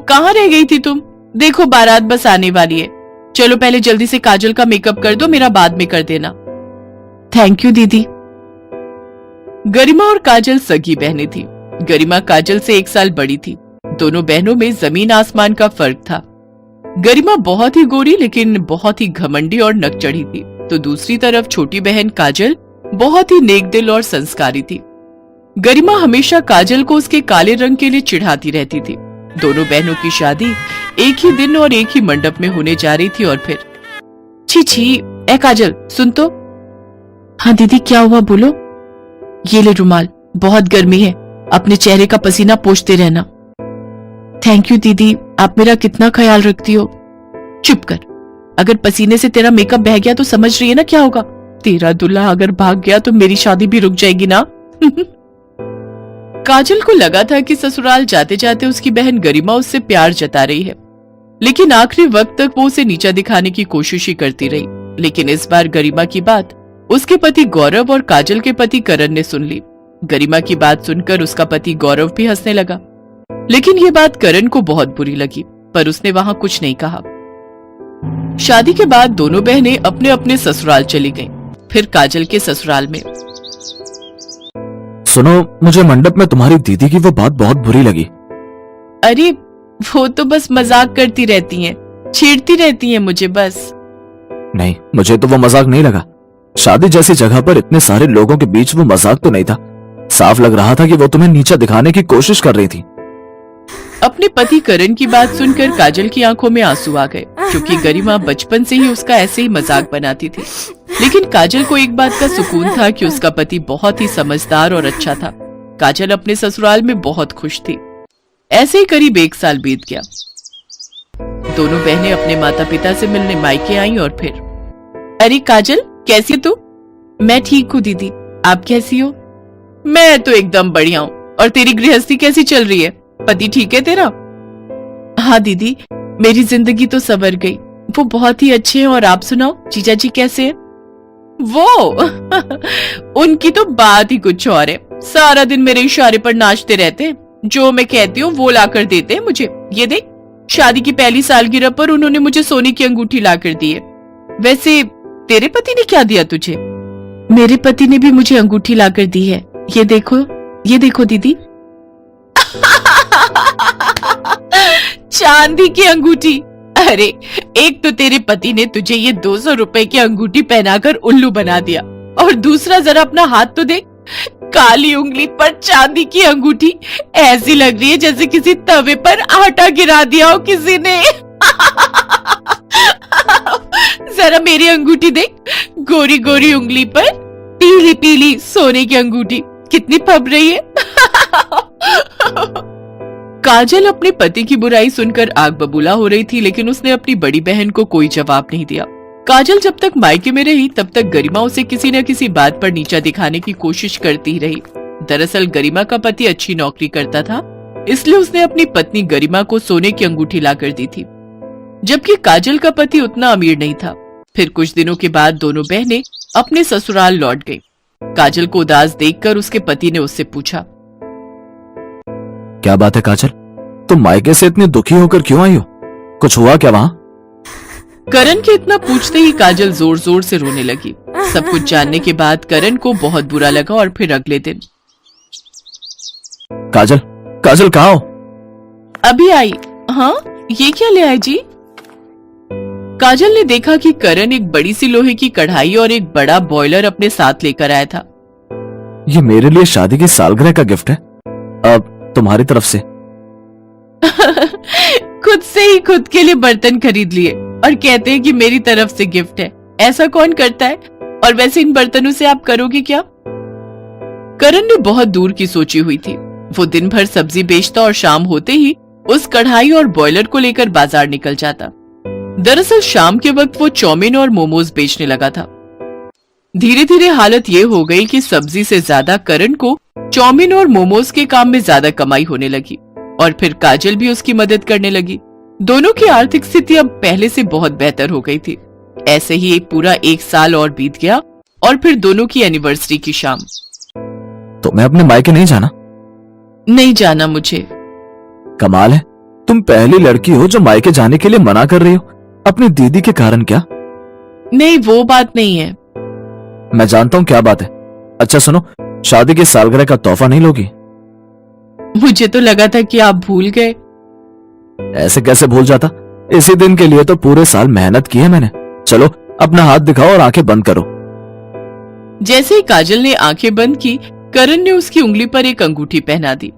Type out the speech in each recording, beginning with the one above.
कहाँ रह गई थी तुम? देखो बारात बस आने वाली है। चलो पहले जल्दी से काजल का मेकअप कर दो, मेरा बाद में कर देना। थैंक यू दीदी। गरिमा और काजल सगी बहनें थी। गरिमा काजल से 1 साल बड़ी थी। दोनों बहनों में जमीन आसमान का फर्क था। गरिमा बहुत ही गोरी लेकिन बहुत ही घमंडी और नकचढ़ी थी, तो दूसरी तरफ छोटी बहन काजल बहुत ही नेकदिल और संस्कारी थी। गरिमा हमेशा काजल को उसके काले रंग के लिए चिढ़ाती रहती थी। दोनों बहनों की शादी एक ही दिन और एक ही मंडप में होने जा रही थी और फिर छी छी, ए काजल सुन तो। हाँ दीदी क्या हुआ बोलो। ये ले रुमाल, बहुत गर्मी है, अपने चेहरे का पसीना पोंछते रहना। थैंक यू दीदी, आप मेरा कितना ख्याल रखती हो। चुप कर, अगर पसीने से तेरा मेकअप बह गया तो समझ रही है ना क्या होगा। तेरा दूल्हा अगर भाग गया तो मेरी शादी भी रुक जाएगी ना। काजल को लगा था कि ससुराल जाते जाते उसकी बहन गरिमा उससे प्यार जता रही है, लेकिन आखिरी वक्त तक वो उसे नीचा दिखाने की कोशिश ही करती रही। लेकिन इस बार गरिमा की बात उसके पति गौरव और काजल के पति करण ने सुन ली। गरिमा की बात सुनकर उसका पति गौरव भी हंसने लगा, लेकिन ये बात करण को बहुत बुरी लगी, पर उसने वहां कुछ नहीं कहा। शादी के बाद दोनों बहनें अपने अपने ससुराल चली गईं। फिर काजल के ससुराल में। सुनो, मुझे मंडप में तुम्हारी दीदी की वो बात बहुत बुरी लगी। अरे वो तो बस मजाक करती रहती हैं, छेड़ती रहती हैं मुझे बस। नहीं, मुझे तो वो मजाक नहीं लगा। शादी जैसी जगह पर इतने सारे लोगों के बीच वो मजाक तो नहीं था। साफ लग रहा था कि वो तुम्हें नीचा दिखाने की कोशिश कर रही थी। अपने पति करण की बात सुनकर काजल की आंखों में आंसू आ गए, क्योंकि गरिमा बचपन से ही उसका ऐसे ही मजाक बनाती थी। लेकिन काजल को एक बात का सुकून था कि उसका पति बहुत ही समझदार और अच्छा था। काजल अपने ससुराल में बहुत खुश थी। ऐसे ही करीब 1 साल बीत गया। दोनों बहनें अपने माता पिता से मिलने मायके आईं और फिर अरे काजल कैसी तू? मैं ठीक हूँ दीदी, आप कैसी हो? मैं तो एकदम बढ़िया हूँ। और तेरी गृहस्थी कैसी चल रही है? पति ठीक है तेरा? हाँ दीदी, मेरी जिंदगी तो संवर गई, वो बहुत ही अच्छे हैं। और आप सुनाओ, जीजा जी कैसे हैं? वो उनकी तो बात ही कुछ और है। सारा दिन मेरे इशारे पर नाचते रहते हैं, जो मैं कहती हूँ वो लाकर देते हैं मुझे। ये देख, शादी की पहली सालगिरह पर उन्होंने मुझे सोने की अंगूठी लाकर दी है। वैसे तेरे पति ने क्या दिया तुझे? मेरे पति ने भी मुझे अंगूठी लाकर दी है। ये देखो दीदी। चांदी की अंगूठी। अरे एक तो तेरे पति ने तुझे ये 200 रुपए की अंगूठी पहनाकर उल्लू बना दिया, और दूसरा जरा अपना हाथ तो देख, काली उंगली पर चांदी की अंगूठी। ऐसी लग रही है जैसे किसी तवे पर आटा गिरा दिया हो किसी ने। जरा मेरी अंगूठी देख, गोरी गोरी उंगली पर पीली पीली सोने की अंगूठी, कितनी फब रही है। काजल अपने पति की बुराई सुनकर आग बबूला हो रही थी, लेकिन उसने अपनी बड़ी बहन को कोई जवाब नहीं दिया। काजल जब तक मायके में रही तब तक गरिमा उसे किसी न किसी बात पर नीचा दिखाने की कोशिश करती ही रही। दरअसल गरिमा का पति अच्छी नौकरी करता था, इसलिए उसने अपनी पत्नी गरिमा को सोने की अंगूठी लाकर दी थी, जबकि काजल का पति उतना अमीर नहीं था। फिर कुछ दिनों के बाद दोनों बहनें अपने ससुराल लौट गईं। काजल को उदास देखकर उसके पति ने उससे पूछा, क्या बात है काजल, तुम मायके से इतनी दुखी होकर क्यों आई हो? कुछ हुआ क्या वहाँ? करण के इतना पूछते ही काजल जोर जोर से रोने लगी। सब कुछ जानने के बाद करण को बहुत बुरा लगा और फिर अगले दिन। काजल कहाँ हो? अभी आई। हाँ, ये क्या ले आए जी? काजल ने देखा कि करण एक बड़ी सी लोहे की कढ़ाई और एक बड़ा बॉयलर अपने साथ लेकर आया था। ये मेरे लिए शादी की सालगिरह का गिफ्ट है, अब तुम्हारी तरफ से। खुद से ही खुद के लिए बर्तन खरीद लिए और कहते हैं कि मेरी तरफ से गिफ्ट है। ऐसा कौन करता है? और वैसे इन बर्तनों से आप करोगे क्या? करण ने बहुत दूर की सोची हुई थी। वो दिन भर सब्जी बेचता और शाम होते ही उस कढ़ाई और बॉयलर को लेकर बाजार निकल जाता। दरअसल शाम के वक्त वो चाउमीन और मोमोज बेचने लगा था। धीरे धीरे हालत ये हो गई कि सब्जी से ज्यादा करण को चाउमीन और मोमोज के काम में ज्यादा कमाई होने लगी, और फिर काजल भी उसकी मदद करने लगी। दोनों की आर्थिक स्थिति अब पहले से बहुत बेहतर हो गई थी। ऐसे ही पूरा 1 साल और बीत गया और फिर दोनों की एनिवर्सरी की शाम। तो मैं अपने मायके नहीं जाना? नहीं जाना मुझे। कमाल है, तुम पहली लड़की हो जो मायके जाने के लिए मना कर रही हो, अपनी दीदी के कारण क्या? नहीं, वो बात नहीं है। मैं जानता हूँ क्या बात है। अच्छा सुनो, शादी की सालगिरह का तोहफा नहीं लोगी? मुझे तो लगा था कि आप भूल गए। ऐसे कैसे भूल जाता, इसी दिन के लिए तो पूरे साल मेहनत की है मैंने। चलो अपना हाथ दिखाओ और आंखें बंद करो। जैसे ही काजल ने आंखें बंद की, करण ने उसकी उंगली पर एक अंगूठी पहना दी।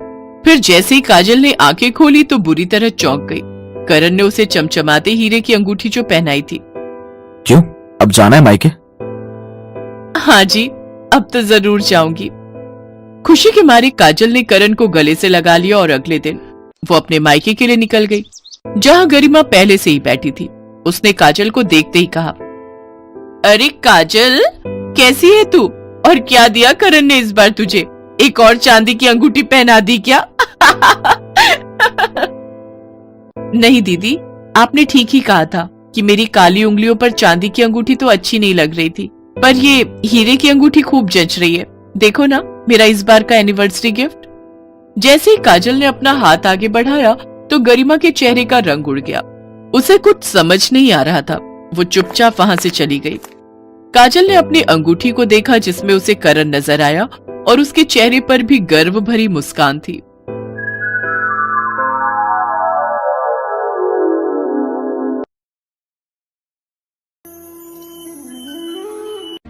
फिर जैसे ही काजल ने आंखें खोली तो बुरी तरह चौंक गई। करण ने उसे चमचमाते हीरे की अंगूठी जो पहनाई थी। क्यों, अब जाना है मायके? हाँ जी, अब तो जरूर जाऊंगी। खुशी के मारे काजल ने करण को गले से लगा लिया और अगले दिन वो अपने मायके के लिए निकल गई, जहाँ गरिमा पहले से ही बैठी थी। उसने काजल को देखते ही कहा, अरे काजल, कैसी है तू? और क्या दिया करण ने इस बार तुझे? एक और चांदी की अंगूठी पहना दी क्या? नहीं दीदी, आपने ठीक ही कहा था कि मेरी काली उंगलियों पर चांदी की अंगूठी तो अच्छी नहीं लग रही थी, पर ये हीरे की अंगूठी खूब जच रही है। देखो ना, मेरा इस बार का एनिवर्सरी गिफ्ट। जैसे ही काजल ने अपना हाथ आगे बढ़ाया तो गरिमा के चेहरे का रंग उड़ गया। उसे कुछ समझ नहीं आ रहा था। वो चुपचाप वहां से चली गई। काजल ने अपनी अंगूठी को देखा जिसमें उसे करण नजर आया और उसके चेहरे पर भी गर्व भरी मुस्कान थी।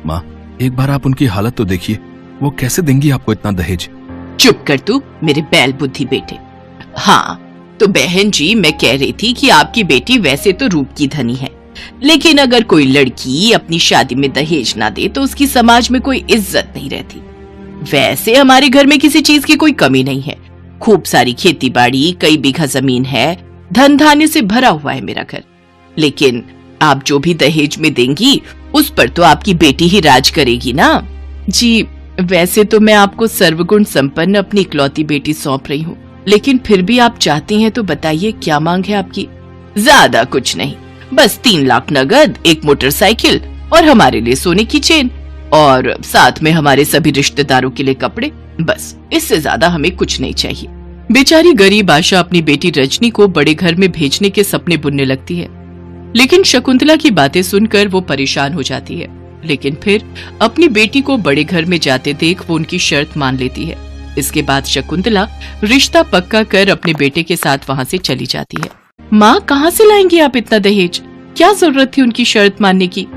माँ, एक बार आप उनकी हालत तो देखिए, वो कैसे देंगी आपको इतना दहेज? चुप कर तू, मेरे बैल बुद्धि बेटे। हाँ तो बहन जी, मैं कह रही थी कि आपकी बेटी वैसे तो रूप की धनी है, लेकिन अगर कोई लड़की अपनी शादी में दहेज ना दे तो उसकी समाज में कोई इज्जत नहीं रहती। वैसे हमारे घर में किसी चीज की कोई कमी नहीं है। खूब सारी खेती बाड़ी, कई बीघा जमीन है, धन धान्य से भरा हुआ है मेरा घर। लेकिन आप जो भी दहेज में देंगी उस पर तो आपकी बेटी ही राज करेगी ना। जी, वैसे तो मैं आपको सर्वगुण संपन्न अपनी इकलौती बेटी सौंप रही हूँ, लेकिन फिर भी आप चाहती हैं तो बताइए क्या मांग है आपकी? ज्यादा कुछ नहीं, बस 3 लाख नगद, एक मोटरसाइकिल और हमारे लिए सोने की चेन, और साथ में हमारे सभी रिश्तेदारों के लिए कपड़े। बस, इससे ज्यादा हमें कुछ नहीं चाहिए। बेचारी गरीब आशा अपनी बेटी रजनी को बड़े घर में भेजने के सपने बुनने लगती है, लेकिन शकुंतला की बातें सुनकर वो परेशान हो जाती है। लेकिन फिर अपनी बेटी को बड़े घर में जाते देख वो उनकी शर्त मान लेती है। इसके बाद शकुंतला रिश्ता पक्का कर अपने बेटे के साथ वहाँ से चली जाती है। माँ, कहाँ से लाएंगी आप इतना दहेज? क्या जरूरत थी उनकी शर्त मानने की?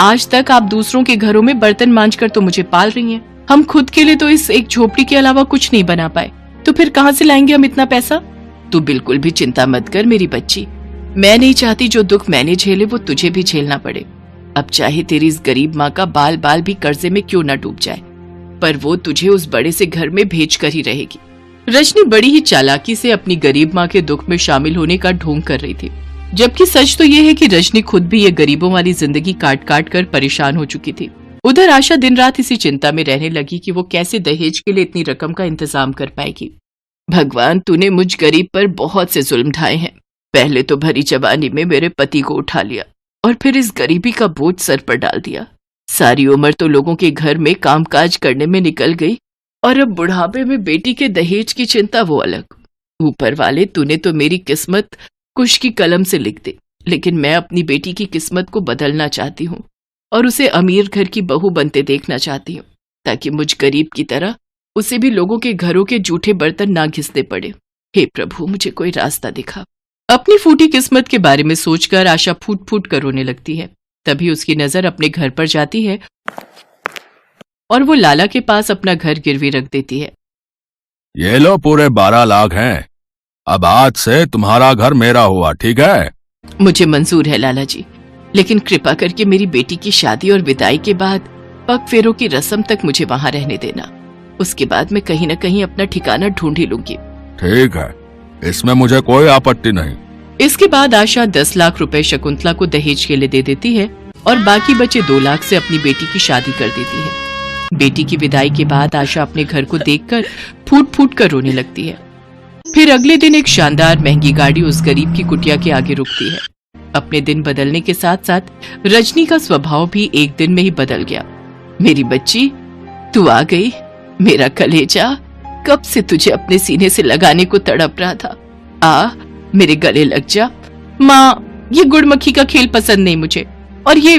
आज तक आप दूसरों के घरों में बर्तन मांजकर तो मुझे पाल रही हैं। हम खुद के लिए तो इस एक झोपड़ी के अलावा कुछ नहीं बना पाए, तो फिर कहाँ से लाएंगे हम इतना पैसा? तू बिल्कुल भी चिंता मत कर मेरी बच्ची। मैं नहीं चाहती जो दुख मैंने झेले वो तुझे भी झेलना पड़े। अब चाहे तेरी इस गरीब माँ का बाल बाल भी कर्जे में क्यों न डूब जाए, पर वो तुझे उस बड़े से घर में भेज कर ही रहेगी। रजनी बड़ी ही चालाकी से अपनी गरीब माँ के दुख में शामिल होने का ढोंग कर रही थी, जबकि सच तो ये है कि रजनी खुद भी ये गरीबों वाली जिंदगी काट काट कर परेशान हो चुकी थी। उधर आशा दिन रात इसी चिंता में रहने लगी कि वो कैसे दहेज के लिए इतनी रकम का इंतजाम कर पाएगी। भगवान, तूने मुझ गरीब पर बहुत से जुल्म ढाए हैं। पहले तो भरी जवानी में मेरे पति को उठा लिया और फिर इस गरीबी का बोझ सर पर डाल दिया। सारी उम्र तो लोगों के घर में कामकाज करने में निकल गई और अब बुढ़ापे में बेटी के दहेज की चिंता वो अलग। ऊपर वाले, तूने तो मेरी किस्मत कुश की कलम से लिख दी, लेकिन मैं अपनी बेटी की किस्मत को बदलना चाहती हूँ और उसे अमीर घर की बहू बनते देखना चाहती हूँ, ताकि मुझ गरीब की तरह उसे भी लोगों के घरों के जूठे बर्तन ना घिसने पड़े। हे प्रभु, मुझे कोई रास्ता दिखा। अपनी फूटी किस्मत के बारे में सोचकर आशा फूट फूट कर रोने लगती है। तभी उसकी नजर अपने घर पर जाती है और वो लाला के पास अपना घर गिरवी रख देती है। ये लो, पूरे 12 लाख हैं। अब आज से तुम्हारा घर मेरा हुआ, ठीक है? मुझे मंजूर है लाला जी, लेकिन कृपा करके मेरी बेटी की शादी और विदाई के बाद पग फेरों की रस्म तक मुझे वहाँ रहने देना। उसके बाद मैं कहीं न कहीं अपना ठिकाना ढूंढ ही लूंगी। ठीक है, इसमें मुझे कोई आपत्ति नहीं। इसके बाद आशा 10 लाख रुपए शकुंतला को दहेज के लिए दे देती है और बाकी बचे 2 लाख से अपनी बेटी की शादी कर देती है। बेटी की विदाई के बाद आशा अपने घर को देखकर फूट फूट कर रोने लगती है। फिर अगले दिन एक शानदार महंगी गाड़ी उस गरीब की कुटिया के आगे रुकती है। अपने दिन बदलने के साथ साथ रजनी का स्वभाव भी एक दिन में ही बदल गया। मेरी बच्ची, तू आ गई। मेरा कलेजा कब से तुझे अपने सीने से लगाने को तड़प रहा था। मेरे गले लग जा। माँ, ये गुड़मक्खी का खेल पसंद नहीं मुझे, और ये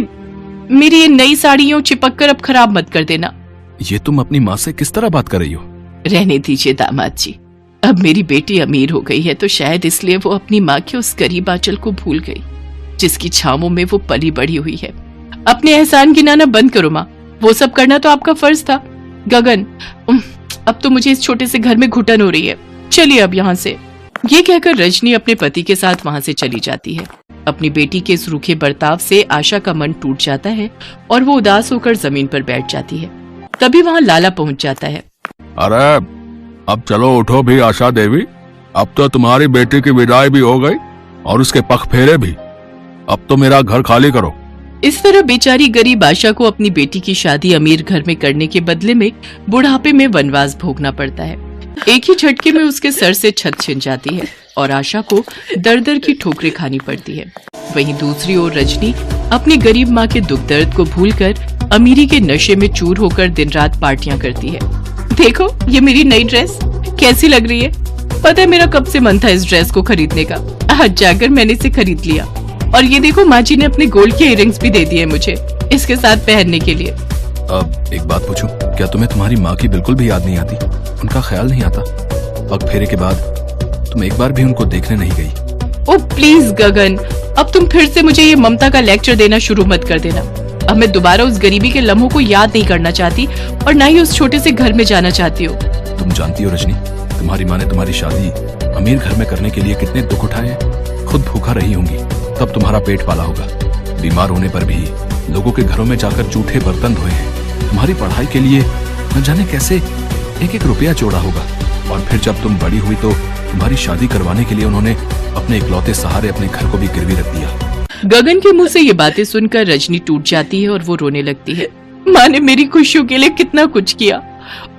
मेरी ये नई साड़ियों चिपक कर अब खराब मत कर देना। ये तुम अपनी माँ से किस तरह बात कर रही हो? रहने दीजिए दामाद जी, अब मेरी बेटी अमीर हो गई है तो शायद इसलिए वो अपनी माँ के उस गरीब आंचल को भूल गई जिसकी छावों में वो पली बड़ी हुई है। अपने एहसान गिनाना बंद करो माँ, वो सब करना तो आपका फर्ज था। गगन, अब तो मुझे इस छोटे से घर में घुटन हो रही है, चलिए अब यहाँ से। ये कहकर रजनी अपने पति के साथ वहाँ से चली जाती है। अपनी बेटी के इस रूखे बर्ताव से आशा का मन टूट जाता है और वो उदास होकर जमीन पर बैठ जाती है। तभी वहाँ लाला पहुँच जाता है। अरे अब चलो उठो भी आशा देवी, अब तो तुम्हारी बेटी की विदाई भी हो गई और उसके पख फेरे भी। अब तो मेरा घर खाली करो। इस तरह बेचारी गरीब आशा को अपनी बेटी की शादी अमीर घर में करने के बदले में बुढ़ापे में वनवास भोगना पड़ता है। एक ही झटके में उसके सर से छत छिन जाती है और आशा को दर दर की ठोकरें खानी पड़ती है। वहीं दूसरी ओर रजनी अपनी गरीब माँ के दुख दर्द को भूलकर अमीरी के नशे में चूर होकर दिन रात पार्टियां करती है। देखो ये मेरी नई ड्रेस कैसी लग रही है। पता है मेरा कब से मन था इस ड्रेस को खरीदने का, आज जाकर मैंने इसे खरीद लिया। और ये देखो माँ जी ने अपने गोल्ड के इयररिंग्स भी दे दिए मुझे इसके साथ पहनने के लिए। अब एक बात पूछूं, क्या तुम्हें तुम्हारी माँ की बिल्कुल भी याद नहीं आती? उनका ख्याल नहीं आता? पग फेरे के बाद तुम एक बार भी उनको देखने नहीं गई? ओ प्लीज गगन, अब तुम फिर से मुझे ये ममता का लेक्चर देना शुरू मत कर देना। अब मैं दोबारा उस गरीबी के लम्हों को याद नहीं करना चाहती और न ही उस छोटे से घर में जाना चाहती हूँ। तुम जानती हो रजनी, तुम्हारी माँ ने तुम्हारी शादी अमीर घर में करने के लिए कितने दुख उठाए हैं। खुद भूखा रही होंगी, तब तुम्हारा पेट पाला होगा। बीमार होने पर भी लोगों के घरों में जाकर जूठे बर्तन धोए हैं। तुम्हारी पढ़ाई के लिए न जाने कैसे एक एक रुपया जोड़ा होगा। और फिर जब तुम बड़ी हुई तो तुम्हारी शादी करवाने के लिए उन्होंने अपने इकलौते सहारे अपने घर को भी गिरवी रख दिया। गगन के मुंह से ये बातें सुनकर रजनी टूट जाती है और वो रोने लगती है। माँ ने मेरी खुशियों के लिए कितना कुछ किया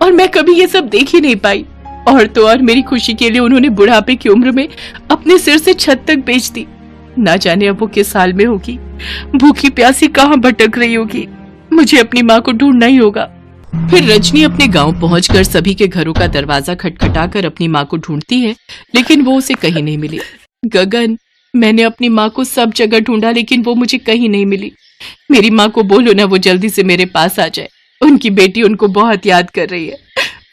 और मैं कभी ये सब देख ही नहीं पाई। और तो और मेरी खुशी के लिए उन्होंने बुढ़ापे की उम्र में अपने सिर से छत तक बेच दी। ना जाने अब वो किस हाल में होगी, भूखी प्यासी कहाँ भटक रही होगी। मुझे अपनी माँ को ढूंढना ही होगा। फिर रजनी अपने गांव पहुंचकर सभी के घरों का दरवाजा खटखटाकर अपनी माँ को ढूंढती है, लेकिन वो उसे कहीं नहीं मिली। गगन, मैंने अपनी माँ को सब जगह ढूंढा लेकिन वो मुझे कहीं नहीं मिली। मेरी माँ को बोलो ना वो जल्दी से मेरे पास आ जाए। उनकी बेटी उनको बहुत याद कर रही है,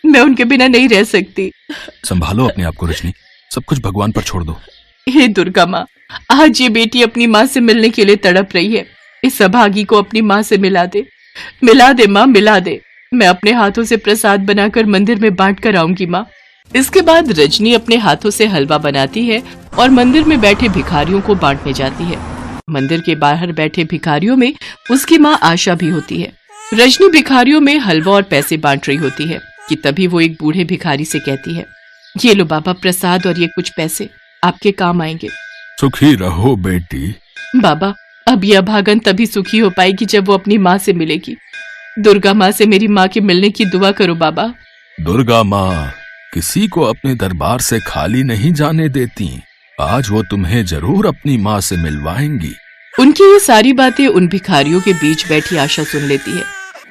मैं उनके बिना नहीं रह सकती। संभालो अपने आप को रजनी, सब कुछ भगवान पर छोड़ दो। हे दुर्गा माँ, आज ये बेटी अपनी माँ से मिलने के लिए तड़प रही है। इस अभागी को अपनी माँ से मिला दे माँ, मिला दे। मैं अपने हाथों से प्रसाद बनाकर मंदिर में बांट कर आऊंगी माँ। इसके बाद रजनी अपने हाथों से हलवा बनाती है और मंदिर में बैठे भिखारियों को बांटने जाती है। मंदिर के बाहर बैठे भिखारियों में उसकी माँ आशा भी होती है। रजनी भिखारियों में हलवा और पैसे बांट रही होती है कि तभी वो एक बूढ़े भिखारी से कहती है, ये लो बाबा प्रसाद और ये कुछ पैसे आपके काम आएंगे। सुखी रहो बेटी। बाबा, अब यह अभागन तभी सुखी हो पाएगी जब वो अपनी माँ से मिलेगी। दुर्गा माँ से मेरी माँ के मिलने की दुआ करो बाबा। दुर्गा माँ किसी को अपने दरबार से खाली नहीं जाने देती। आज वो तुम्हें जरूर अपनी माँ से मिलवाएंगी। उनकी ये सारी बातें उन भिखारियों के बीच बैठी आशा सुन लेती है।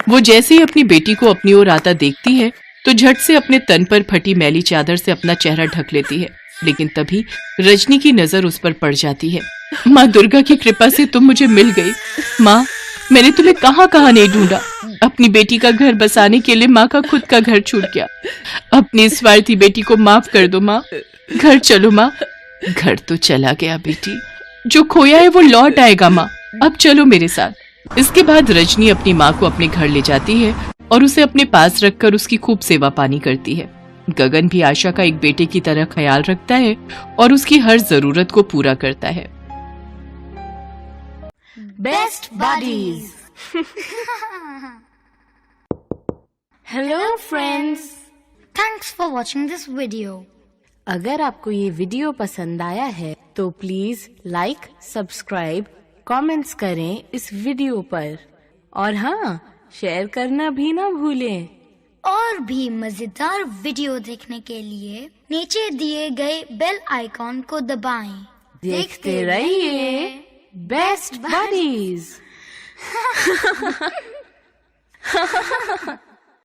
वो जैसे ही अपनी बेटी को अपनी ओर आता देखती है तो झट से अपने तन पर फटी मैली चादर से अपना चेहरा ढक लेती है। लेकिन तभी रजनी की नजर उस पर पड़ जाती है। माँ दुर्गा की कृपा से तुम मुझे मिल गई। माँ, मैंने तुम्हें कहाँ कहाँ नहीं ढूंढा। अपनी बेटी का घर बसाने के लिए माँ का खुद का घर छूट गया। अपनी स्वार्थी बेटी को माफ कर दो माँ। घर चलो माँ। घर तो चला गया बेटी, जो खोया है वो लौट आएगा माँ। अब चलो मेरे साथ। इसके बाद रजनी अपनी माँ को अपने घर ले जाती है और उसे अपने पास रखकर उसकी खूब सेवा पानी करती है। गगन भी आशा का एक बेटे की तरह ख्याल रखता है और उसकी हर जरूरत को पूरा करता है। Best buddies. Hello friends. Thanks for watching this video. अगर आपको ये वीडियो पसंद आया है तो प्लीज लाइक, सब्सक्राइब, कमेंट्स करें इस वीडियो पर और हाँ, शेयर करना भी ना भूलें। और भी मजेदार वीडियो देखने के लिए नीचे दिए गए बेल आइकॉन को दबाएं। देखते रहिए बेस्ट बडीज।